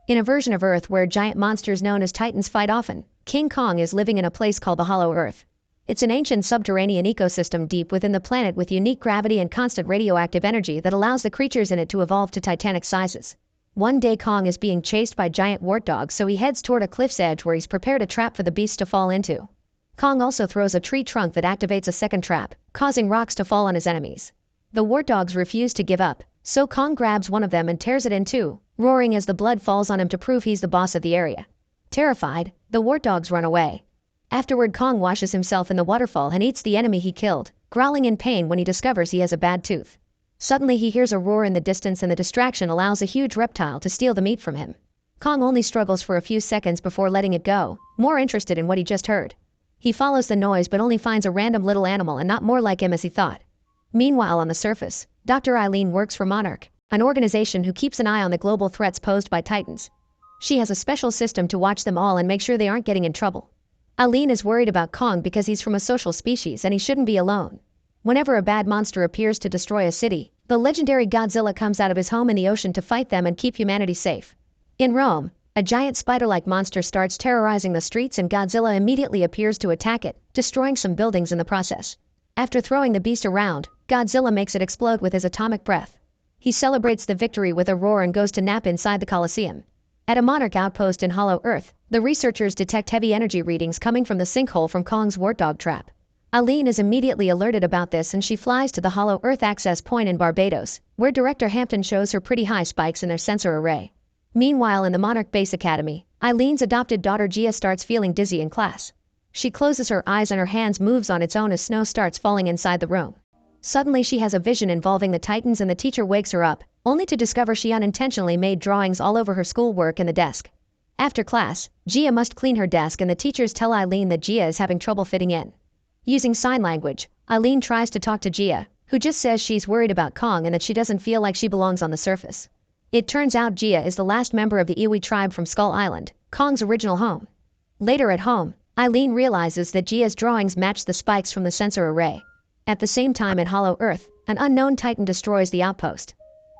In a version of Earth where giant monsters known as Titans fight often, King Kong is living in a place called the Hollow Earth. It's an ancient subterranean ecosystem deep within the planet with unique gravity and constant radioactive energy that allows the creatures in it to evolve to titanic sizes. One day Kong is being chased by giant wart dogs, so he heads toward a cliff's edge where he's prepared a trap for the beast to fall into. Kong also throws a tree trunk that activates a second trap, causing rocks to fall on his enemies. The wart dogs refuse to give up, so Kong grabs one of them and tears it in two, roaring as the blood falls on him to prove he's the boss of the area. Terrified, the wart dogs run away. Afterward, Kong washes himself in the waterfall and eats the enemy he killed, growling in pain when he discovers he has a bad tooth. Suddenly he hears a roar in the distance and the distraction allows a huge reptile to steal the meat from him. Kong only struggles for a few seconds before letting it go, more interested in what he just heard. He follows the noise but only finds a random little animal and not more like him as he thought. Meanwhile, on the surface, Dr. Eileen works for Monarch, an organization who keeps an eye on the global threats posed by Titans. She has a special system to watch them all and make sure they aren't getting in trouble. Eileen is worried about Kong because he's from a social species and he shouldn't be alone. Whenever a bad monster appears to destroy a city, the legendary Godzilla comes out of his home in the ocean to fight them and keep humanity safe. In Rome, a giant spider-like monster starts terrorizing the streets and Godzilla immediately appears to attack it, destroying some buildings in the process. After throwing the beast around, Godzilla makes it explode with his atomic breath. He celebrates the victory with a roar and goes to nap inside the Colosseum. At a Monarch outpost in Hollow Earth, the researchers detect heavy energy readings coming from the sinkhole from Kong's wart dog trap. Eileen is immediately alerted about this and she flies to the Hollow Earth access point in Barbados, where Director Hampton shows her pretty high spikes in their sensor array. Meanwhile, in the Monarch Base Academy, Eileen's adopted daughter Gia starts feeling dizzy in class. She closes her eyes and her hands moves on its own as snow starts falling inside the room. Suddenly she has a vision involving the Titans and the teacher wakes her up, only to discover she unintentionally made drawings all over her schoolwork in the desk. After class, Gia must clean her desk and the teachers tell Eileen that Gia is having trouble fitting in. Using sign language, Eileen tries to talk to Gia, who just says she's worried about Kong and that she doesn't feel like she belongs on the surface. It turns out Gia is the last member of the Iwi tribe from Skull Island, Kong's original home. Later at home, Eileen realizes that Gia's drawings match the spikes from the sensor array. At the same time in Hollow Earth, an unknown Titan destroys the outpost.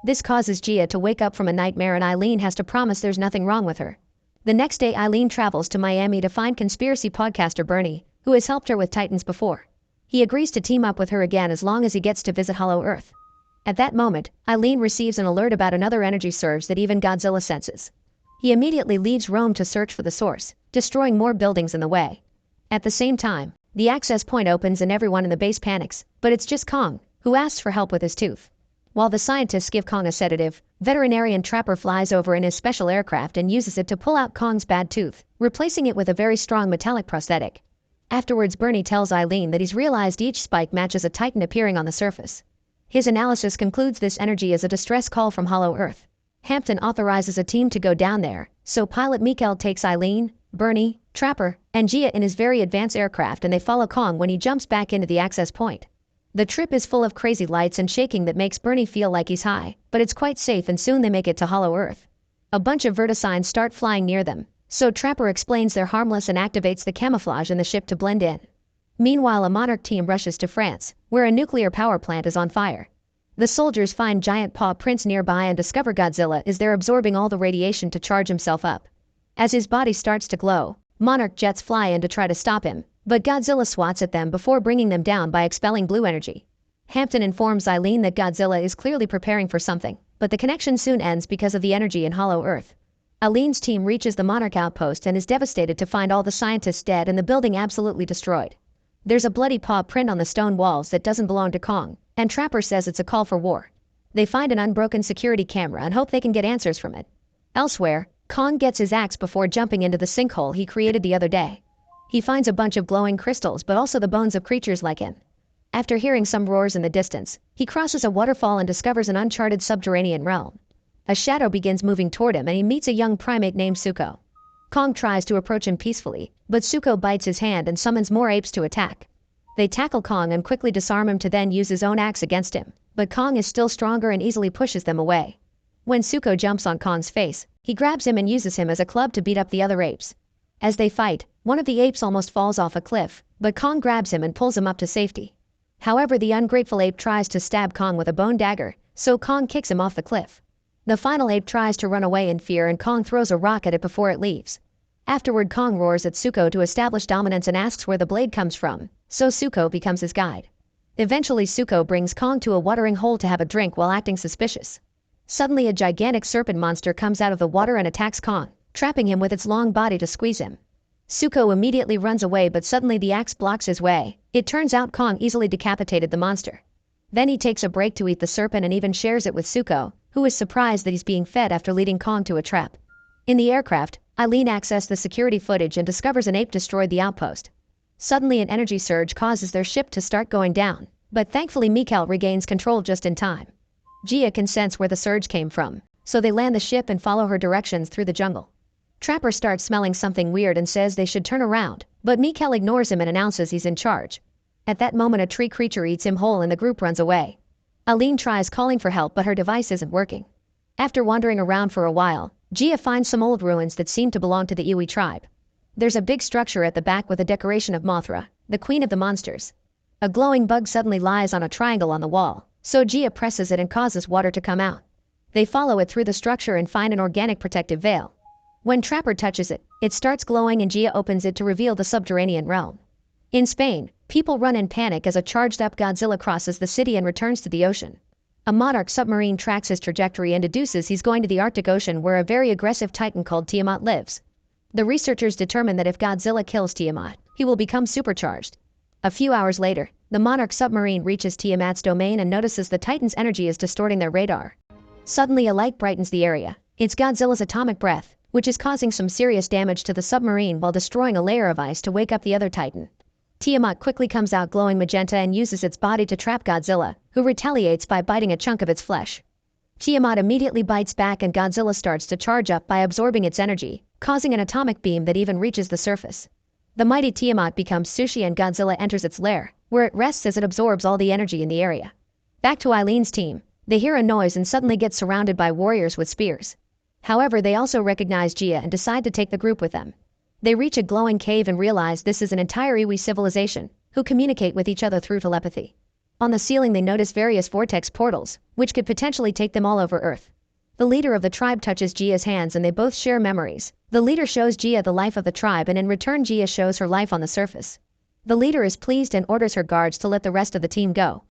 This causes Gia to wake up from a nightmare and Eileen has to promise there's nothing wrong with her. The next day Eileen travels to Miami to find conspiracy podcaster Bernie, who has helped her with Titans before. He agrees to team up with her again as long as he gets to visit Hollow Earth. At that moment, Eileen receives an alert about another energy surge that even Godzilla senses. He immediately leaves Rome to search for the source, destroying more buildings in the way. At the same time, the access point opens and everyone in the base panics, but it's just Kong, who asks for help with his tooth. While the scientists give Kong a sedative, veterinarian Trapper flies over in his special aircraft and uses it to pull out Kong's bad tooth, replacing it with a very strong metallic prosthetic. Afterwards, Bernie tells Eileen that he's realized each spike matches a Titan appearing on the surface. His analysis concludes this energy is a distress call from Hollow Earth. Hampton authorizes a team to go down there, so pilot Mikael takes Eileen, Bernie, Trapper, and Gia in his very advanced aircraft and they follow Kong when he jumps back into the access point. The trip is full of crazy lights and shaking that makes Bernie feel like he's high, but it's quite safe and soon they make it to Hollow Earth. A bunch of vertisigns start flying near them, so Trapper explains they're harmless and activates the camouflage in the ship to blend in. Meanwhile, a Monarch team rushes to France, where a nuclear power plant is on fire. The soldiers find giant paw prints nearby and discover Godzilla is there absorbing all the radiation to charge himself up. As his body starts to glow, Monarch jets fly in to try to stop him, but Godzilla swats at them before bringing them down by expelling blue energy. Hampton informs Eileen that Godzilla is clearly preparing for something, but the connection soon ends because of the energy in Hollow Earth. Eileen's team reaches the Monarch outpost and is devastated to find all the scientists dead and the building absolutely destroyed. There's a bloody paw print on the stone walls that doesn't belong to Kong, and Trapper says it's a call for war. They find an unbroken security camera and hope they can get answers from it. Elsewhere, Kong gets his axe before jumping into the sinkhole he created the other day. He finds a bunch of glowing crystals but also the bones of creatures like him. After hearing some roars in the distance, he crosses a waterfall and discovers an uncharted subterranean realm. A shadow begins moving toward him and he meets a young primate named Suko. Kong tries to approach him peacefully, but Suko bites his hand and summons more apes to attack. They tackle Kong and quickly disarm him to then use his own axe against him, but Kong is still stronger and easily pushes them away. When Suko jumps on Kong's face, he grabs him and uses him as a club to beat up the other apes. As they fight, one of the apes almost falls off a cliff, but Kong grabs him and pulls him up to safety. However, the ungrateful ape tries to stab Kong with a bone dagger, so Kong kicks him off the cliff. The final ape tries to run away in fear and Kong throws a rock at it before it leaves. Afterward, Kong roars at Suko to establish dominance and asks where the blade comes from, so Suko becomes his guide. Eventually, Suko brings Kong to a watering hole to have a drink while acting suspicious. Suddenly, a gigantic serpent monster comes out of the water and attacks Kong, trapping him with its long body to squeeze him. Suko immediately runs away, but suddenly the axe blocks his way. It turns out Kong easily decapitated the monster. Then he takes a break to eat the serpent and even shares it with Suko, who is surprised that he's being fed after leading Kong to a trap. In the aircraft, Eileen accesses the security footage and discovers an ape destroyed the outpost. Suddenly, an energy surge causes their ship to start going down, but thankfully Mikhail regains control just in time. Gia can sense where the surge came from, so they land the ship and follow her directions through the jungle. Trapper starts smelling something weird and says they should turn around, but Mikhail ignores him and announces he's in charge. At that moment, a tree creature eats him whole and the group runs away. Eileen tries calling for help, but her device isn't working. After wandering around for a while, Gia finds some old ruins that seem to belong to the Iwi tribe. There's a big structure at the back with a decoration of Mothra, the queen of the monsters. A glowing bug suddenly lies on a triangle on the wall, so Gia presses it and causes water to come out. They follow it through the structure and find an organic protective veil. When Trapper touches it, it starts glowing and Gia opens it to reveal the subterranean realm. In Spain, people run in panic as a charged-up Godzilla crosses the city and returns to the ocean. A Monarch submarine tracks his trajectory and deduces he's going to the Arctic Ocean, where a very aggressive titan called Tiamat lives. The researchers determine that if Godzilla kills Tiamat, he will become supercharged. A few hours later, the Monarch submarine reaches Tiamat's domain and notices the titan's energy is distorting their radar. Suddenly, a light brightens the area. It's Godzilla's atomic breath, which is causing some serious damage to the submarine while destroying a layer of ice to wake up the other titan. Tiamat quickly comes out glowing magenta and uses its body to trap Godzilla, who retaliates by biting a chunk of its flesh. Tiamat immediately bites back and Godzilla starts to charge up by absorbing its energy, causing an atomic beam that even reaches the surface. The mighty Tiamat becomes sushi and Godzilla enters its lair, where it rests as it absorbs all the energy in the area. Back to Eileen's team, they hear a noise and suddenly get surrounded by warriors with spears. However, they also recognize Gia and decide to take the group with them. They reach a glowing cave and realize this is an entire Iwi civilization, who communicate with each other through telepathy. On the ceiling they notice various vortex portals, which could potentially take them all over Earth. The leader of the tribe touches Gia's hands and they both share memories. The leader shows Gia the life of the tribe and in return Gia shows her life on the surface. The leader is pleased and orders her guards to let the rest of the team go.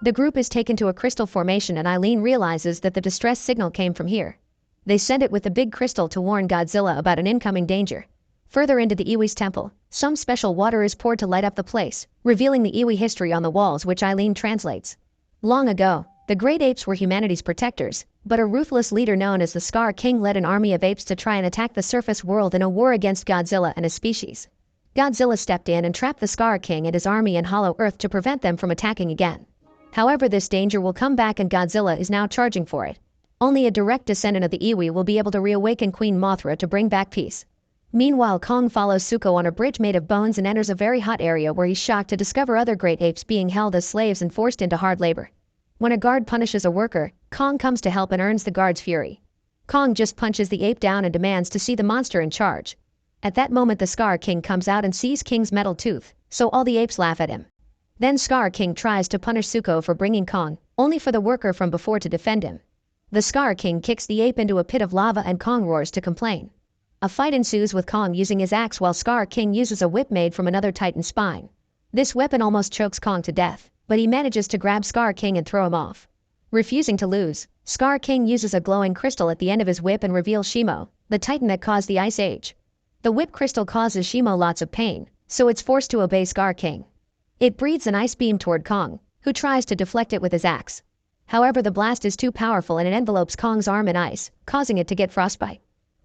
The group is taken to a crystal formation and Eileen realizes that the distress signal came from here. They send it with the big crystal to warn Godzilla about an incoming danger. Further into the Iwi's temple, some special water is poured to light up the place, revealing the Iwi history on the walls, which Eileen translates. Long ago, the great apes were humanity's protectors, but a ruthless leader known as the Scar King led an army of apes to try and attack the surface world in a war against Godzilla and his species. Godzilla stepped in and trapped the Scar King and his army in Hollow Earth to prevent them from attacking again. However, this danger will come back and Godzilla is now charging for it. Only a direct descendant of the Iwi will be able to reawaken Queen Mothra to bring back peace. Meanwhile, Kong follows Suko on a bridge made of bones and enters a very hot area where he's shocked to discover other great apes being held as slaves and forced into hard labor. When a guard punishes a worker, Kong comes to help and earns the guard's fury. Kong just punches the ape down and demands to see the monster in charge. At that moment the Scar King comes out and sees King's metal tooth, so all the apes laugh at him. Then Scar King tries to punish Suko for bringing Kong, only for the worker from before to defend him. The Scar King kicks the ape into a pit of lava and Kong roars to complain. A fight ensues with Kong using his axe while Scar King uses a whip made from another titan's spine. This weapon almost chokes Kong to death, but he manages to grab Scar King and throw him off. Refusing to lose, Scar King uses a glowing crystal at the end of his whip and reveals Shimo, the titan that caused the Ice Age. The whip crystal causes Shimo lots of pain, so it's forced to obey Scar King. It breathes an ice beam toward Kong, who tries to deflect it with his axe. However, the blast is too powerful and it envelopes Kong's arm in ice, causing it to get frostbite.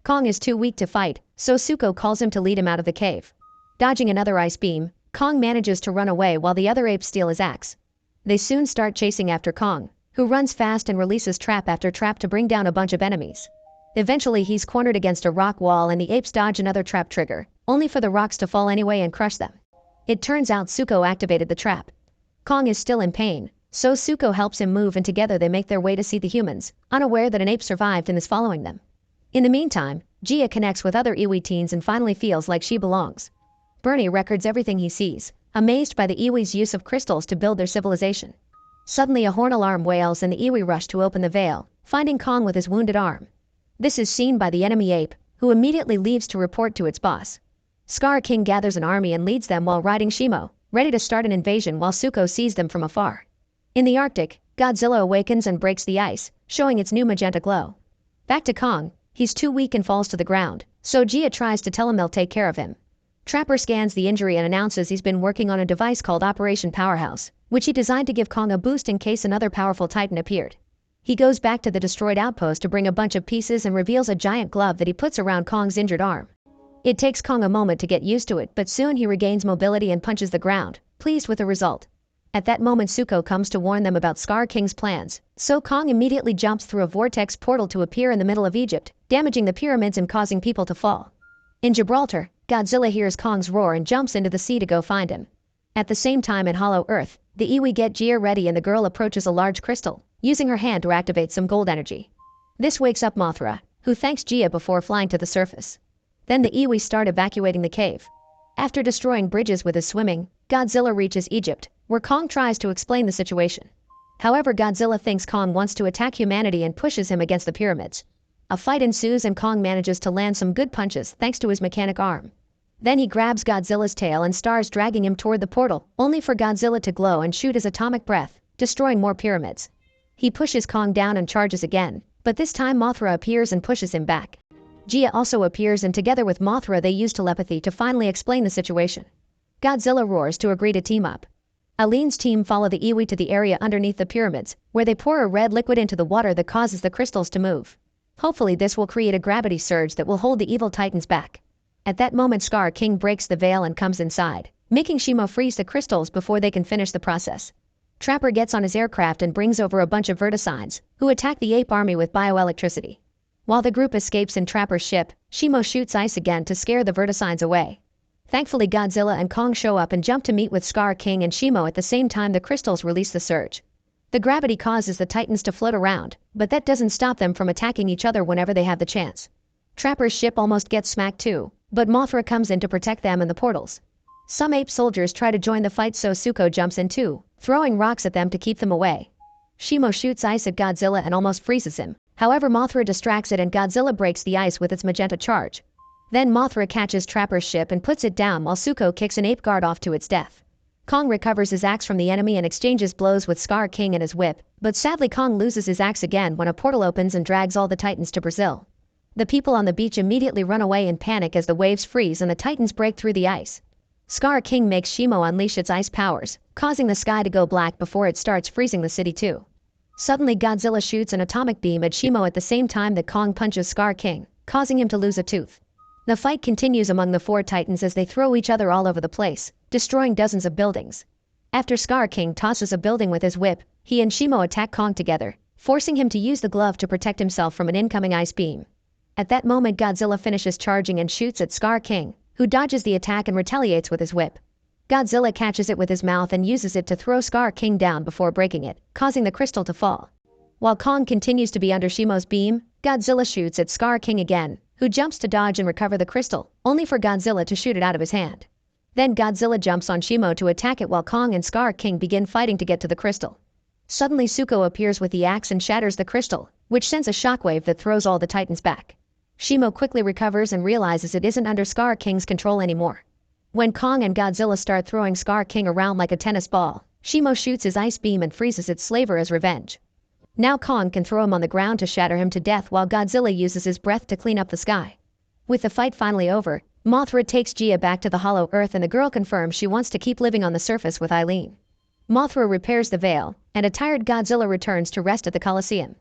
Kong is too weak to fight, so Suko calls him to lead him out of the cave. Dodging another ice beam, Kong manages to run away while the other apes steal his axe. They soon start chasing after Kong, who runs fast and releases trap after trap to bring down a bunch of enemies. Eventually he's cornered against a rock wall and the apes dodge another trap trigger, only for the rocks to fall anyway and crush them. It turns out Suko activated the trap. Kong is still in pain, so Suko helps him move and together they make their way to see the humans, unaware that an ape survived and is following them. In the meantime, Gia connects with other Iwi teens and finally feels like she belongs. Bernie records everything he sees, amazed by the Iwi's use of crystals to build their civilization. Suddenly a horn alarm wails and the iwi rush to open the veil, finding Kong with his wounded arm. This is seen by the enemy ape, who immediately leaves to report to its boss. Scar King gathers an army and leads them while riding Shimo, ready to start an invasion while Zuko sees them from afar. In the Arctic, Godzilla awakens and breaks the ice, showing its new magenta glow. Back to Kong, he's too weak and falls to the ground, so Gia tries to tell him they'll take care of him. Trapper scans the injury and announces he's been working on a device called Operation Powerhouse, which he designed to give Kong a boost in case another powerful titan appeared. He goes back to the destroyed outpost to bring a bunch of pieces and reveals a giant glove that he puts around Kong's injured arm. It takes Kong a moment to get used to it, but soon he regains mobility and punches the ground, pleased with the result. At that moment Zuko comes to warn them about Scar King's plans, so Kong immediately jumps through a vortex portal to appear in the middle of Egypt, damaging the pyramids and causing people to fall. In Gibraltar, Godzilla hears Kong's roar and jumps into the sea to go find him. At the same time in Hollow Earth, the iwi get Gia ready and the girl approaches a large crystal, using her hand to activate some gold energy. This wakes up Mothra, who thanks Gia before flying to the surface. Then the iwi start evacuating the cave. After destroying bridges with his swimming, Godzilla reaches Egypt, where Kong tries to explain the situation. However, Godzilla thinks Kong wants to attack humanity and pushes him against the pyramids. A fight ensues and Kong manages to land some good punches thanks to his mechanic arm. Then he grabs Godzilla's tail and starts dragging him toward the portal, only for Godzilla to glow and shoot his atomic breath, destroying more pyramids. He pushes Kong down and charges again, but this time Mothra appears and pushes him back. Gia also appears and together with Mothra they use telepathy to finally explain the situation. Godzilla roars to agree to team up. Aline's team follow the iwi to the area underneath the pyramids, where they pour a red liquid into the water that causes the crystals to move. Hopefully this will create a gravity surge that will hold the evil titans back. At that moment Scar King breaks the veil and comes inside, making Shimo freeze the crystals before they can finish the process. Trapper gets on his aircraft and brings over a bunch of verticines, who attack the ape army with bioelectricity. While the group escapes in Trapper's ship, Shimo shoots ice again to scare the verticines away. Thankfully Godzilla and Kong show up and jump to meet with Scar King and Shimo at the same time the crystals release the surge. The gravity causes the titans to float around, but that doesn't stop them from attacking each other whenever they have the chance. Trapper's ship almost gets smacked too, but Mothra comes in to protect them and the portals. Some ape soldiers try to join the fight so Zuko jumps in too, throwing rocks at them to keep them away. Shimo shoots ice at Godzilla and almost freezes him. However, Mothra distracts it and Godzilla breaks the ice with its magenta charge. Then Mothra catches Trapper's ship and puts it down while Zuko kicks an ape guard off to its death. Kong recovers his axe from the enemy and exchanges blows with Scar King and his whip, but sadly Kong loses his axe again when a portal opens and drags all the titans to Brazil. The people on the beach immediately run away in panic as the waves freeze and the titans break through the ice. Scar King makes Shimo unleash its ice powers, causing the sky to go black before it starts freezing the city too. Suddenly Godzilla shoots an atomic beam at Shimo at the same time that Kong punches Scar King, causing him to lose a tooth. The fight continues among the four titans as they throw each other all over the place, destroying dozens of buildings. After Scar King tosses a building with his whip, he and Shimo attack Kong together, forcing him to use the glove to protect himself from an incoming ice beam. At that moment Godzilla finishes charging and shoots at Scar King, who dodges the attack and retaliates with his whip. Godzilla catches it with his mouth and uses it to throw Scar King down before breaking it, causing the crystal to fall. While Kong continues to be under Shimo's beam, Godzilla shoots at Scar King again, who jumps to dodge and recover the crystal, only for Godzilla to shoot it out of his hand. Then Godzilla jumps on Shimo to attack it while Kong and Scar King begin fighting to get to the crystal. Suddenly Zuko appears with the axe and shatters the crystal, which sends a shockwave that throws all the titans back. Shimo quickly recovers and realizes it isn't under Scar King's control anymore. When Kong and Godzilla start throwing Scar King around like a tennis ball, Shimo shoots his ice beam and freezes its slaver as revenge. Now Kong can throw him on the ground to shatter him to death while Godzilla uses his breath to clean up the sky. With the fight finally over, Mothra takes Gia back to the Hollow Earth and the girl confirms she wants to keep living on the surface with Eileen. Mothra repairs the veil, and a tired Godzilla returns to rest at the Colosseum.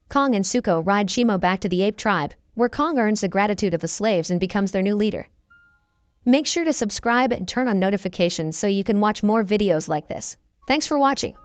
Kong and Zuko ride Shimo back to the ape tribe, where Kong earns the gratitude of the slaves and becomes their new leader. Make sure to subscribe and turn on notifications so you can watch more videos like this. Thanks for watching.